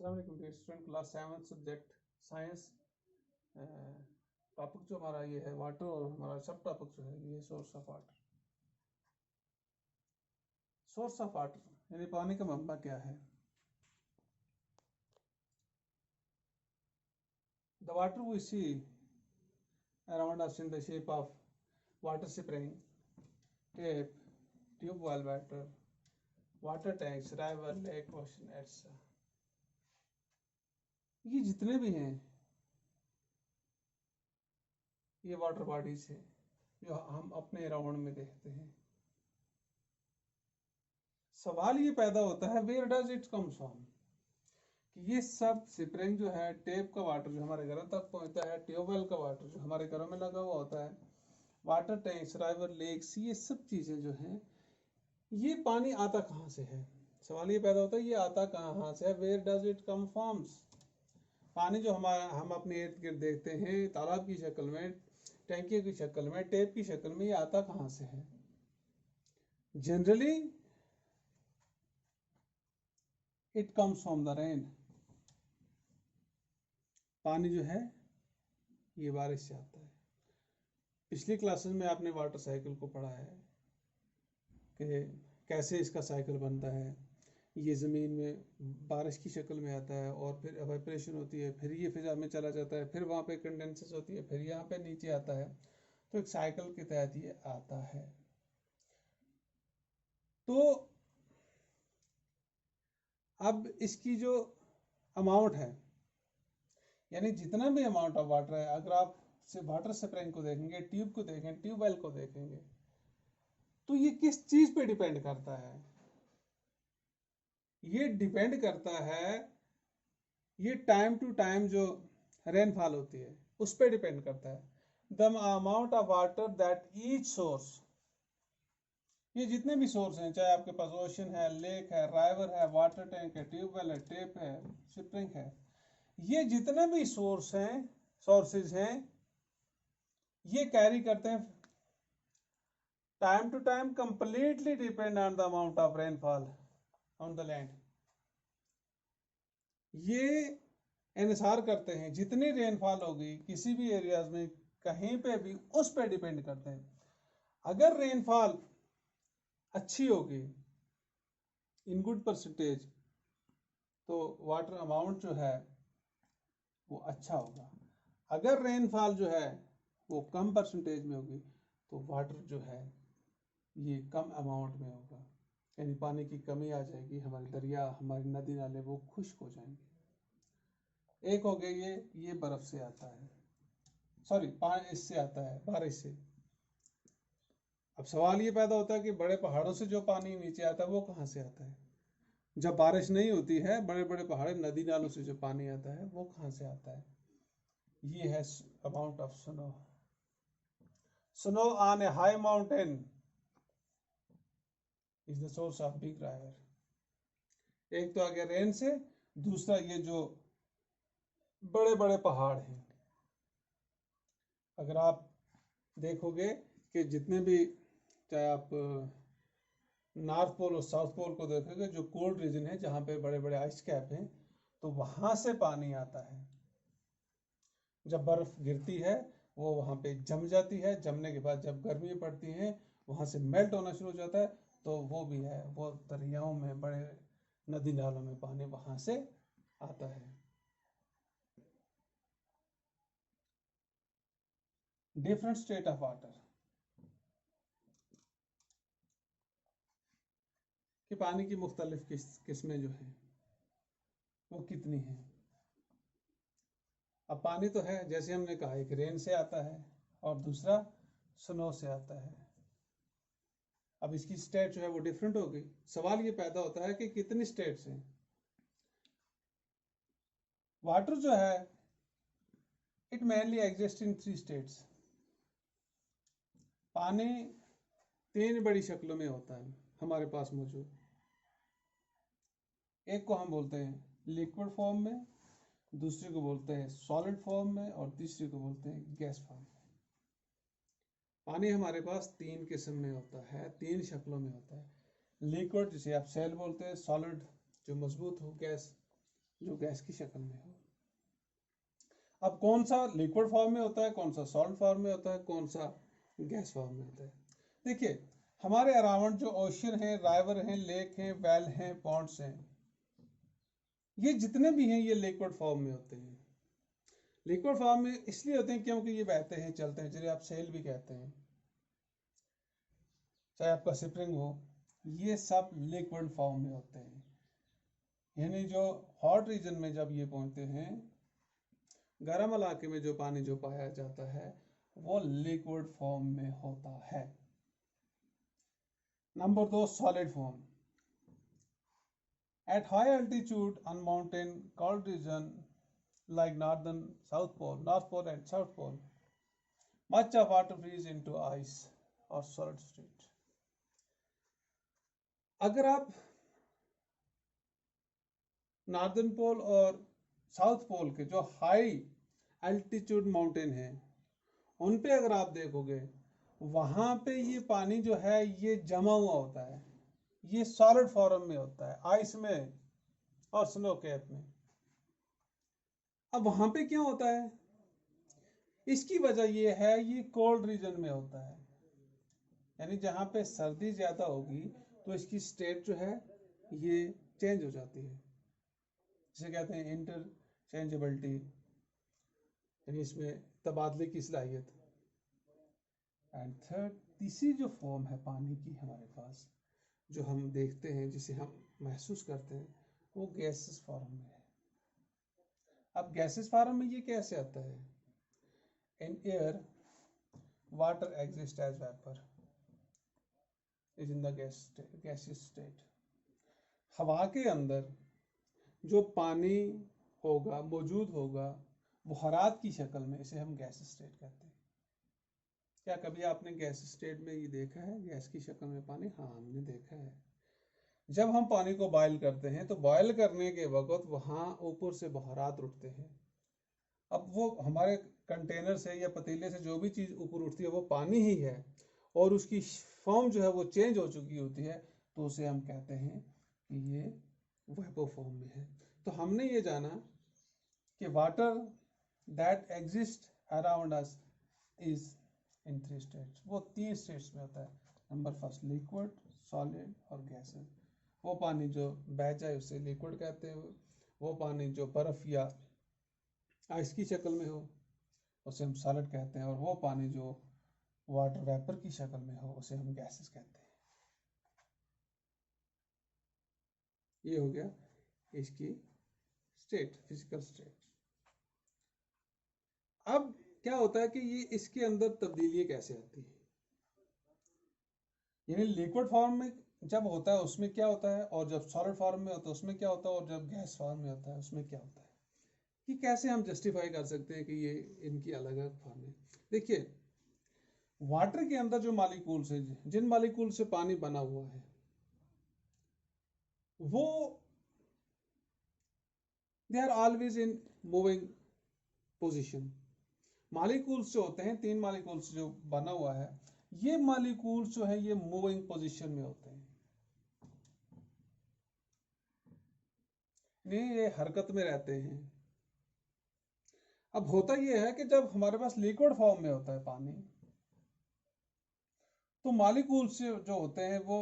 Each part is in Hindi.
अस्सलाम वालेकुम dear student, class 7 subject science. Topic जो हमारा ये है वाटर, और हमारा सब टॉपिक जो है ये source of water. Source of water यानी पानी का मंबा क्या है। The water we see around us in the shape of water spring, tap, tube well water, water tanks, river, lake, ocean etcetera. ये जितने भी हैं ये वाटर बॉडीज हैं जो हम अपने अराउंड में देखते हैं। सवाल ये पैदा होता है where does it comes from, कि ये सब स्प्रिंग जो है, टेप का वाटर जो हमारे घरों तक पहुंचता है, ट्यूबवेल का वाटर जो हमारे घरों में लगा हुआ होता है, वाटर टैंक्स, रिवर, लेक्स, ये सब चीज़ें जो हैं ये पानी आता कहाँ से है। सवाल ये पैदा होता है ये आता कहाँ से है, where does it come from. पानी जो हम अपने इर्द गिर्द देखते हैं तालाब की शक्ल में, टैंकी की शक्ल में, टेप की शक्ल में, ये आता कहाँ से है। Generally it comes from the rain. पानी जो है ये बारिश से आता है। पिछली क्लासेस में आपने वाटर साइकिल को पढ़ा है कि कैसे इसका साइकिल बनता है। ये ज़मीन में बारिश की शक्ल में आता है और फिर एवेपोरेशन होती है, फिर ये फिजा में चला जाता है, फिर वहाँ पे कंडेंसेस होती है, फिर यहाँ पे नीचे आता है। तो एक साइकिल के तहत ये आता है। तो अब इसकी जो अमाउंट है, यानी जितना भी अमाउंट ऑफ वाटर है, अगर आप सिर्फ वाटर स्प्रिंग को देखेंगे, ट्यूब को देखेंगे, ट्यूबवेल को देखेंगे, तो ये किस चीज़ पे डिपेंड करता है। ये डिपेंड करता है, ये टाइम टू टाइम जो रेनफॉल होती है उस पर डिपेंड करता है। The amount of water that each source, ये जितने भी सोर्स हैं, चाहे आपके पास ओशन है, लेक है, राइवर है, वाटर टैंक है, ट्यूबवेल है, टेप है, स्प्रिंग है, ये जितने भी सोर्स हैं, सोर्सेज हैं, ये कैरी करते हैं time to time, completely depend on the amount of rainfall on the land. ये इंसार करते हैं जितनी रेनफॉल होगी किसी भी एरियाज में, कहीं पे भी, उस पर डिपेंड करते हैं। अगर रेनफॉल अच्छी होगी इन गुड परसेंटेज, तो वाटर अमाउंट जो है वो अच्छा होगा। अगर रेनफॉल जो है वो कम परसेंटेज में होगी तो वाटर जो है ये कम अमाउंट में होगा, यानी पानी की कमी आ जाएगी, हमारे दरिया, हमारी नदी नाले वो खुश्क हो जाएंगे। एक हो गया ये बर्फ से आता है, सॉरी पानी इससे आता है, बारिश से। अब सवाल ये पैदा होता है कि बड़े पहाड़ों से जो पानी नीचे आता है वो कहाँ से आता है। जब बारिश नहीं होती है, बड़े बड़े पहाड़, नदी नालों से जो पानी आता है वो कहाँ से आता है। ये है amount of snow. Snow on A high mountain is the source of big river. एक तो आ गया रेन से, दूसरा ये जो बड़े बड़े पहाड़ हैं। अगर आप देखोगे कि जितने भी, चाहे आप नॉर्थ पोल और साउथ पोल को देखोगे, जो कोल्ड रीजन है जहाँ पे बड़े बड़े आइस कैप हैं, तो वहाँ से पानी आता है। जब बर्फ गिरती है वो वहाँ पे जम जाती है, जमने के बाद जब गर्मी पड़ती है वहाँ से मेल्ट होना शुरू हो जाता है, तो वो भी है, वो दरियाओं में, बड़े नदी नालों में पानी वहाँ से आता है। डिफरेंट स्टेट ऑफ वाटर, कि पानी की मुख्तलिफ किस्में जो हैं वो कितनी हैं। अब पानी तो है, जैसे हमने कहा, एक रेन से आता है और दूसरा स्नो से आता है। अब इसकी स्टेट जो है वो डिफरेंट हो गई। सवाल ये पैदा होता है कि कितनी स्टेट्स हैं। वाटर जो है it mainly exist in 3 states. पानी 3 बड़ी शक्लों में होता है हमारे पास मौजूद। एक को हम बोलते हैं लिक्विड फॉर्म में, दूसरे को बोलते हैं सॉलिड फॉर्म में, और तीसरे को बोलते हैं गैस फॉर्म में। पानी हमारे पास 3 किस्म में होता है, 3 शक्लों में होता है। लिक्विड जिसे आप सेल बोलते हैं, सॉलिड जो मजबूत हो, गैस जो गैस की शक्ल में हो। अब कौन सा लिक्विड फॉर्म में होता है, कौन सा सॉल्ट फॉर्म में होता है, कौन सा गैस फॉर्म में होता है। देखिए हमारे अराउंड जो ओशन है, राइवर हैं, लेक हैं, वेल हैं, पॉन्ड्स हैं, ये जितने भी हैं ये लिक्विड फॉर्म में होते हैं। लिक्विड फॉर्म में इसलिए होते हैं क्योंकि ये बहते हैं, चलते हैं, जिन्हें आप सेल भी कहते हैं, चाहे आपका स्प्रिंग हो, ये सब लिक्विड फॉर्म में होते हैं। यानी जो हॉट रीजन में जब ये पहुंचते हैं, गर्म इलाके में जो पानी जो पाया जाता है वो लिक्विड फॉर्म में होता है। Number 2, solid form. At high altitude on mountain cold region like northern South Pole, North Pole and South Pole, much of water freeze into ice or solid state. अगर आप नॉर्दर्न पोल और साउथ पोल के जो हाई एल्टीट्यूड माउंटेन हैं उन पे अगर आप देखोगे, वहां पे ये पानी जो है ये जमा हुआ होता है, ये सॉलिड फॉर्म में होता है, आइस में और स्नो कैप में। अब वहां पे क्या होता है, इसकी वजह ये है ये कोल्ड रीजन में होता है, यानी जहां पे सर्दी ज्यादा होगी तो इसकी स्टेट जो है ये चेंज हो जाती है, जिसे कहते हैं इंटरचेंजेबिलिटी, यानी इसमें तबादले की सलाहियत। एंड थर्ड, तीसरी जो फॉर्म है पानी की हमारे पास, जो हम देखते हैं, जिसे हम महसूस करते हैं, वो गैसेस फॉर्म में है। अब गैसेस फॉर्म में ये कैसे आता है? In air water exist as vapour is in the gaseous state. हवा के अंदर जो पानी होगा, मौजूद होगा, बुखारात की शक्ल में, इसे हम गैस स्टेट कहते हैं। क्या कभी आपने गैस स्टेट में ये देखा है, गैस की शक्ल में पानी? हाँ, हमने देखा है। जब हम पानी को बॉयल करते हैं तो बॉयल करने के वक्त वहाँ ऊपर से बुखारात उठते हैं। अब वो हमारे कंटेनर से या पतीले से जो भी चीज़ ऊपर उठती है वो पानी ही है, और उसकी फॉर्म जो है वो चेंज हो चुकी होती है, तो उसे हम कहते हैं कि ये वेपर फॉर्म में है। तो हमने ये जाना कि water that exist around us is in 3 states. वो 3 स्टेट्स में होता है। नंबर फर्स्ट, लिक्विड, सॉलिड और गैसेस। वो पानी जो बह जाए उसे लिक्विड कहते हैं, वो पानी जो बर्फ या आइस की शक्ल में हो उसे हम सॉलिड कहते हैं, और वो पानी जो वाटर वेपर की शक्ल में हो उसे हम गैसेस कहते हैं। ये हो गया इसकी स्टेट, फिजिकल स्टेट। अब क्या होता है कि ये इसके अंदर तब्दीली कैसे आती है, यानी लिक्विड फॉर्म में जब होता है उसमें क्या होता है, और जब सॉलिड फॉर्म में होता है उसमें क्या होता है, और जब गैस फॉर्म में होता है उसमें क्या होता है। कि कैसे हम जस्टिफाई कर सकते हैं कि ये इनकी अलग अलग फॉर्म है। देखिए, वाटर के अंदर जो मालिक्यूल्स हैं, जिन मालिक्यूल से पानी बना हुआ है, वो they are always in moving position. Molecules जो होते हैं, 3 मालिक्यूल्स जो बना हुआ है, ये मालिक्यूल्स जो है ये मूविंग पोजिशन में होते हैं, नहीं ये हरकत में रहते हैं। अब होता यह है कि जब हमारे पास लिक्विड फॉर्म में होता है पानी, तो मॉलिक्यूल्स जो होते हैं वो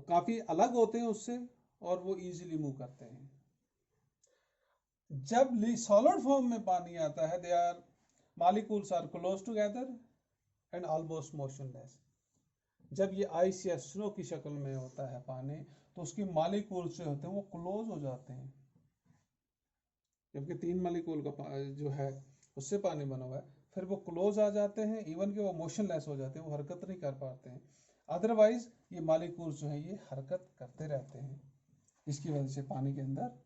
काफी अलग होते हैं उससे, और वो इजीली मूव करते हैं। जब सॉलिड फॉर्म में पानी आता है, they are molecules are close together and almost motionless. जब ये आइस या स्नो की शक्ल में होता है पानी, तो उसकी मॉलिक्यूल्स जो होते हैं वो क्लोज हो जाते हैं, जबकि 3 मॉलिक्यूल का जो है उससे पानी बना हुआ है, फिर वो क्लोज आ जाते हैं, इवन कि वो मोशनलेस हो जाते हैं, वो हरकत नहीं कर पाते हैं। अदरवाइज ये मॉलिक्यूल्स जो है ये हरकत करते रहते हैं, इसकी वजह से पानी के अंदर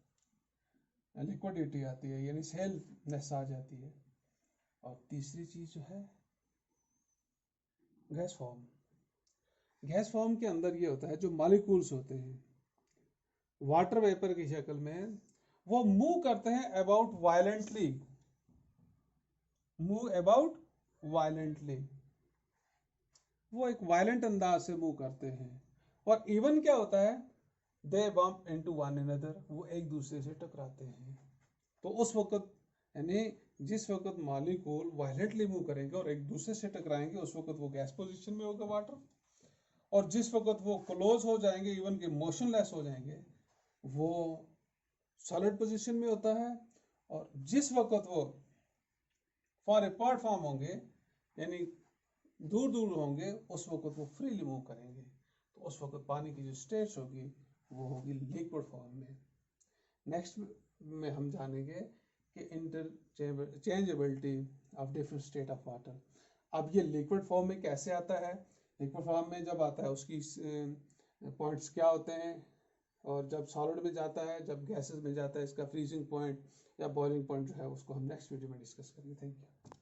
लिक्विडिटी आती है, यानी सेलनेस आ जाती है। और तीसरी चीज जो है गैस फॉर्म। गैस फॉर्म के अंदर ये होता है, जो मॉलिक्यूल्स होते हैं वाटर वेपर की शक्ल में, वो मूव करते हैं about violently, move about violently, वो एक वायलेंट अंदाज से मूव करते हैं। और इवन क्या होता है दे बम्प इनटू वन अनदर, वो एक दूसरे से टकराते हैं। तो उस वक्त यानी जिस वक्त मॉलिक्यूल वायलेंटली मूव करेंगे और एक दूसरे से टकराएंगे उस वक्त वो गैस पोजीशन में होगा वाटर, और जिस वक्त वो क्लोज हो जाएंगे इवन के मोशनलेस हो जाएंगे वो सॉलिड पोजीशन में होता है। और जिस वक्त वो फॉर अपार्ट फॉर्म होंगे यानी दूर दूर होंगे उस वक्त वो फ्रीली मूव करेंगे, तो उस वक्त पानी की जो स्टेट्स होगी वो होगी लिक्विड फॉर्म में। नेक्स्ट में हम जानेंगे कि interchangeability of different state of water. अब ये लिक्विड फॉर्म में कैसे आता है, लिक्विड फॉर्म में जब आता है उसकी पॉइंट्स क्या होते हैं, और जब सॉलिड में जाता है, जब गैसेस में जाता है, इसका फ्रीजिंग पॉइंट या बॉइलिंग पॉइंट जो है उसको हम नेक्स्ट वीडियो में डिस्कस करेंगे। Thank you.